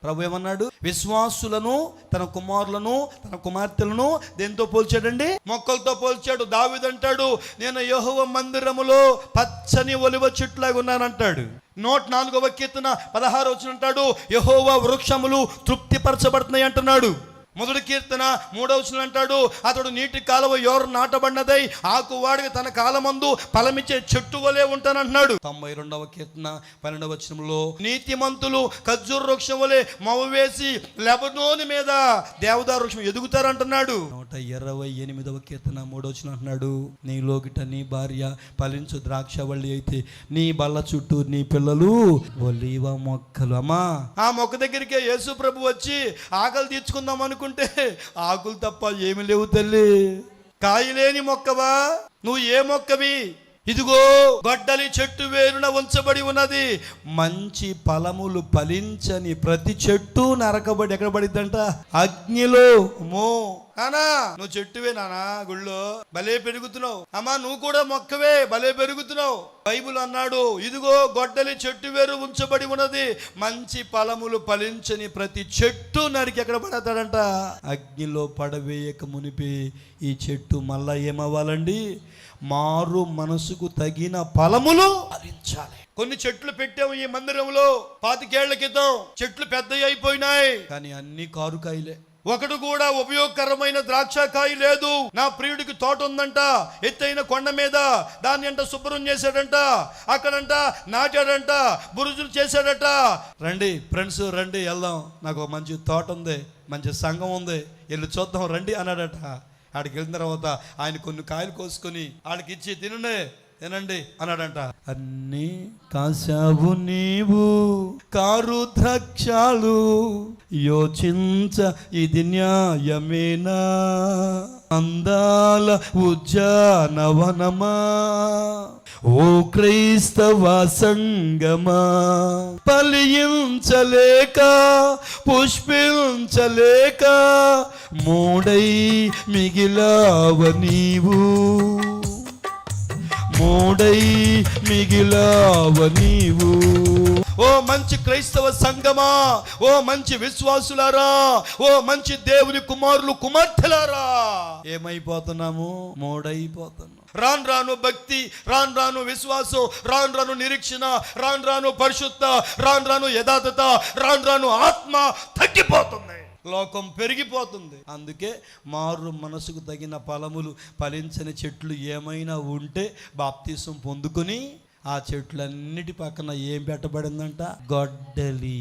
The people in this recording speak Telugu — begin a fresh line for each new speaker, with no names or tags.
ప్రభు ఏమన్నాడు? విశ్వాసులను, తన కుమారులను, తన కుమార్తెలను దేంతో పోల్చాడండి? మొక్కలతో పోల్చాడు. దావీదు అంటాడు, నేను యెహోవా మందిరములో పచ్చని ఒలివ చెట్టులాగా ఉన్నానంటాడు. 104వ కీర్తన 16వ వచనం అంటాడు, యెహోవా వృక్షములు తృప్తిపరచబడుతున్నాయి అంటున్నాడు. 1వ కీర్తన 3వ వచనం అంటాడు, అతడు నీటి కాలువ యోర నాటబడినదై ఆకువాడికి తన కాలమందు ఫలమిచ్చే చెట్టు వలె ఉంటానంటున్నాడు. 92వ కీర్తన 12వ వచనంలో, నీతిమంతులు ఖర్జూర వృక్షం వలె మవ్వేసి లెబనోను మీద దేవదారు వృక్షం ఎదుగుతారంటున్నాడు. 128వ కీర్తన 3వ వచనం అంటున్నాడు, నీలోగిట నీ భార్య ఫలించు ద్రాక్షవల్లి అయితే నీ బల్ల చుట్టూ నీ పిల్లలు ఒలీవ మొక్కలు. అమ్మా, ఆ మొక్క దగ్గరికి యేసు ప్రభు వచ్చి ఆకలి తీర్చుకుందాం అనుకుంటే ఆకులు తప్ప ఏమి లేవు తల్లి. కాయలేని మొక్కవా నువ్వు? ఏ మొక్కవి? ఇదిగో గొడ్డలి చెట్టు వేరున ఉంచబడి ఉన్నది. మంచి ఫలములు ఫలించని ప్రతి చెట్టు నరకబడి ఎక్కడ పడిద్దంట? అగ్నిలో. అమ్మో నానా, నువ్వు చెట్టువే నానా, గుళ్ళో భలే పెరుగుతున్నావు. అమ్మా, నువ్వు కూడా మొక్కవే, భలే పెరుగుతున్నావు. బైబిల్ అన్నాడు, ఇదిగో గొడ్డలి చెట్టు వేరు ఉంచబడి ఉన్నది, మంచి ఫలములు ఫలించని ప్రతి చెట్టు నరికి ఎక్కడ పడతాడంట? అగ్నిలో పడవేయక మునిపి ఈ చెట్టు మళ్ళా ఏమవ్వాలండి? మారు మనసుకు తగిన ఫలములు ఫలించాలి. కొన్ని చెట్లు పెట్టాము ఈ మందిరంలో 25 ఏళ్ల క్రితం. చెట్లు పెద్దవి అయిపోయినాయి, కానీ అన్ని కారుకాయలే. ఒకడు కూడా ఉపయోగకరమైన ద్రాక్షకాయ లేదు. నా ప్రియుడికి తోట ఉందంట, ఎత్తైన కొండ మీద. దాన్ని అంట శుభ్రం చేశాడంట, అక్కడంట నాటాడంట, బురుజులు చేశాడట. రండి ఫ్రెండ్స్, రండి వెళ్దాం, నాకు మంచి తోట ఉంది, మంచి సంఘం ఉంది, వెళ్ళి చూద్దాం రండి అన్నాడట. ఆడికి వెళ్ళిన తర్వాత ఆయన కొన్ని కాయలు కోసుకొని ఆడికి ఇచ్చి తినండి అన్నాడంట. అన్నీ కాశావు నీవు కారు ద్రాక్షాలు, యోచించ ఇది న్యాయమేనా? అందాల ఉద్యానవనమా, ఓ క్రైస్తవ సంగమా, ఫలించలేక పుష్పించలేక మూడై మిగిలావ నీవు, మూడై మిగిలావ నీవు. ఓ మంచి క్రైస్తవ సంగమా, ఓ మంచి విశ్వాసులారా, ఓ మంచి దేవుని కుమారులు కుమార్తెలారా, ఏమైపోతున్నాము? మూడైపోతున్నాం. రాను రాను భక్తి, రాను రాను విశ్వాసం, రాను రాను నిరీక్షణ, రాను రాను పరిశుద్ధ, రాను రాను యథార్థత, రాను రాను ఆత్మ తగ్గిపోతుంది. లోకం పెరిగిపోతుంది. అందుకే మారు మనసుకు తగిన ఫలములు ఫలించని చెట్లు ఏమైనా ఉంటే బాప్తీసం పొందుకొని ఆ చెట్లన్నిటి పక్కన ఏం పెట్టబడిందంట? గొడ్డలి.